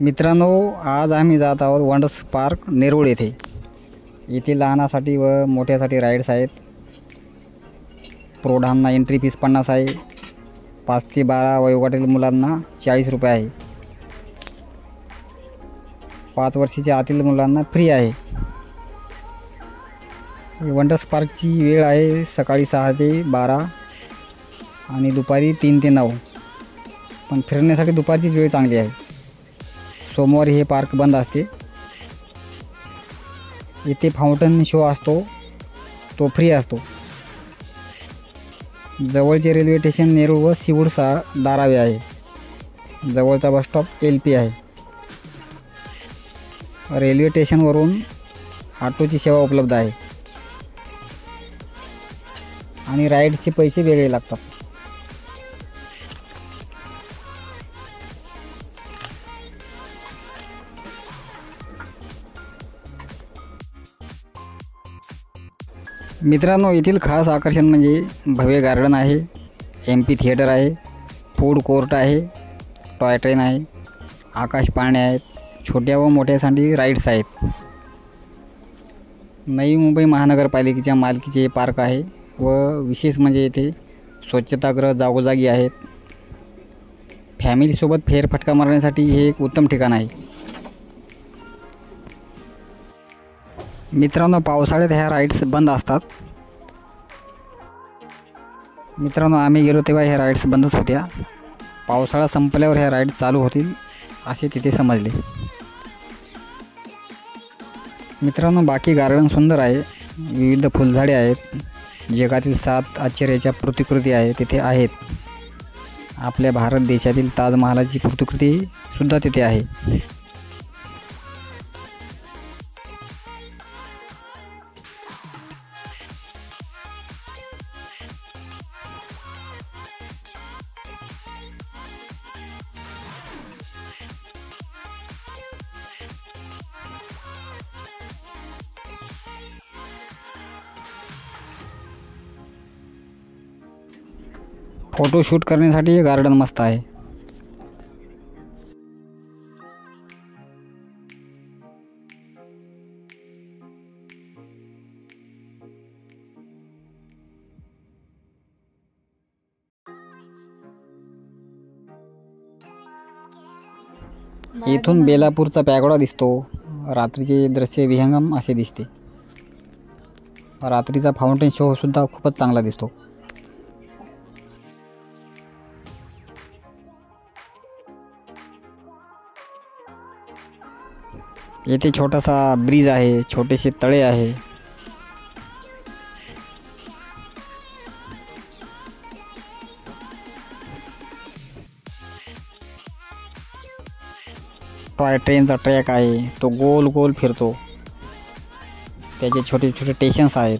मित्रांनो, आज आम्ही जात आहोत वंडर्स पार्क नेरूळ येथे. इथे लहानासाठी व मोठ्यासाठी राईड्स आहेत. प्रौढांना एंट्री फीस 50 आहे. 5 ते 12 वयोगटातील मुलांना 40 रुपये आहे. 5 वर्षाच्या आतील मुलांना फ्री आहे. वंडर्स पार्कची वेळ आहे सकाळी 6 ते 12 आणि दुपारी 3 ते 9. पण फिरण्यासाठी दुपारचीच वेळ चांगली आहे. सोमवारी हे पार्क बंद असते. इथे फाउंटन शो असतो, तो फ्री असतो. जवळचे रेल्वे स्टेशन नेरूळ व सिवूरचा धारावी आहे. जवळचा बस स्टॉप LP आहे. रेल्वे स्टेशनवरून ऑटोची सेवा उपलब्ध आहे आणि राईड्सचे पैसे वेगळे लागतात. मित्रांनो, येथील खास आकर्षण म्हणजे भव्य गार्डन आहे, MP थिएटर आहे, फूड कोर्ट आहे, टॉय ट्रेन आहे, आकाश पाळणे आहेत, छोट्या व मोठ्यासाठी राईड्स आहेत. नवी मुंबई महानगरपालिकेच्या मालकीचे हे पार्क आहे व विशेष म्हणजे येथे स्वच्छतागृह जागोजागी आहेत. फॅमिलीसोबत फेरफटका मारण्यासाठी हे एक उत्तम ठिकाण आहे. मित्रांनो, पावसाळ्यात ह्या राईड्स बंद असतात. मित्रांनो, आम्ही गेलो तेव्हा ह्या राईड्स बंदच होत्या. पावसाळा संपल्यावर ह्या राईड्स चालू होतील असे तिथे समजले. मित्रांनो, बाकी गार्डन सुंदर आहे. विविध फुलझाडे आहेत. जगातील 7 आश्चर्याच्या प्रतिकृती आहे तिथे आहेत. आपल्या भारत देशातील ताजमहालाची प्रतिकृती सुद्धा तिथे आहे. फोटोशूट करण्यासाठी हे गार्डन मस्त आहे. इथून बेलापूरचा पॅगोडा दिसतो. रात्रीचे दृश्य विहंगम असे दिसते. रात्रीचा फाउंटेन शो सुद्धा खूपच चांगला दिसतो. येथे छोटासा ब्रिज आहे, छोटेसे तळे आहे. टॉय ट्रेनचा ट्रॅक आहे, तो गोल गोल फिरतो. त्याचे छोटे छोटे स्टेशन्स आहेत.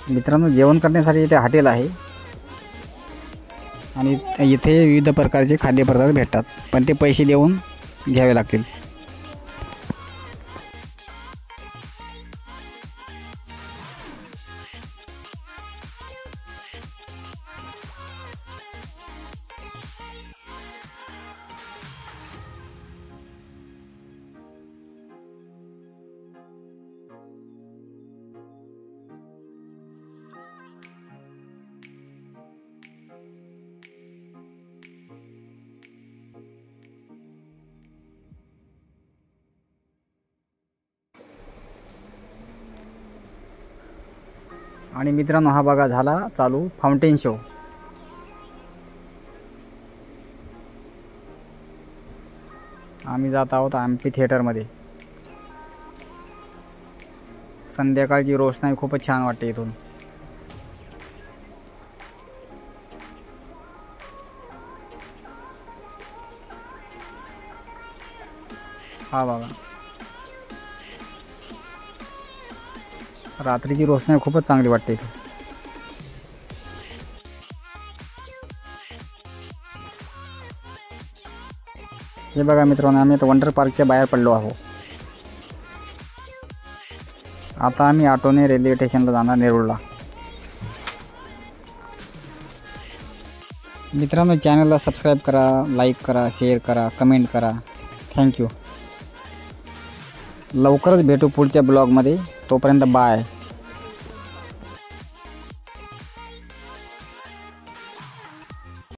मित्रांनो, जेवण करण्यासाठी इथे हॉटेल आहे आणि इथे विविध प्रकारचे खाद्यपदार्थ भेटतात, पण ते पैसे देऊन घ्यावे लागतील. आणि मित्रांनो हा बघा झाला चालू फाउंटेन शो. आम्ही जात आहोत एम्फी थिएटरमध्ये. संध्याकाळची रोषणाई खूपच छान वाटते इथून. हा बघा रात्रीची रोषणाई खूपच चांगली वाटते इथं. हे बघा मित्रांनो आम्ही आता वंडर पार्कच्या बाहेर पडलो आहोत. आता आम्ही ऑटोने रेल्वे स्टेशनला जाणार नेरूळला. मित्रांनो चॅनलला सबस्क्राईब करा, लाईक करा, शेअर करा, कमेंट करा. थँक्यू. लवकरच भेटू पुढच्या ब्लॉगमध्ये. तोपर्यंत बाय.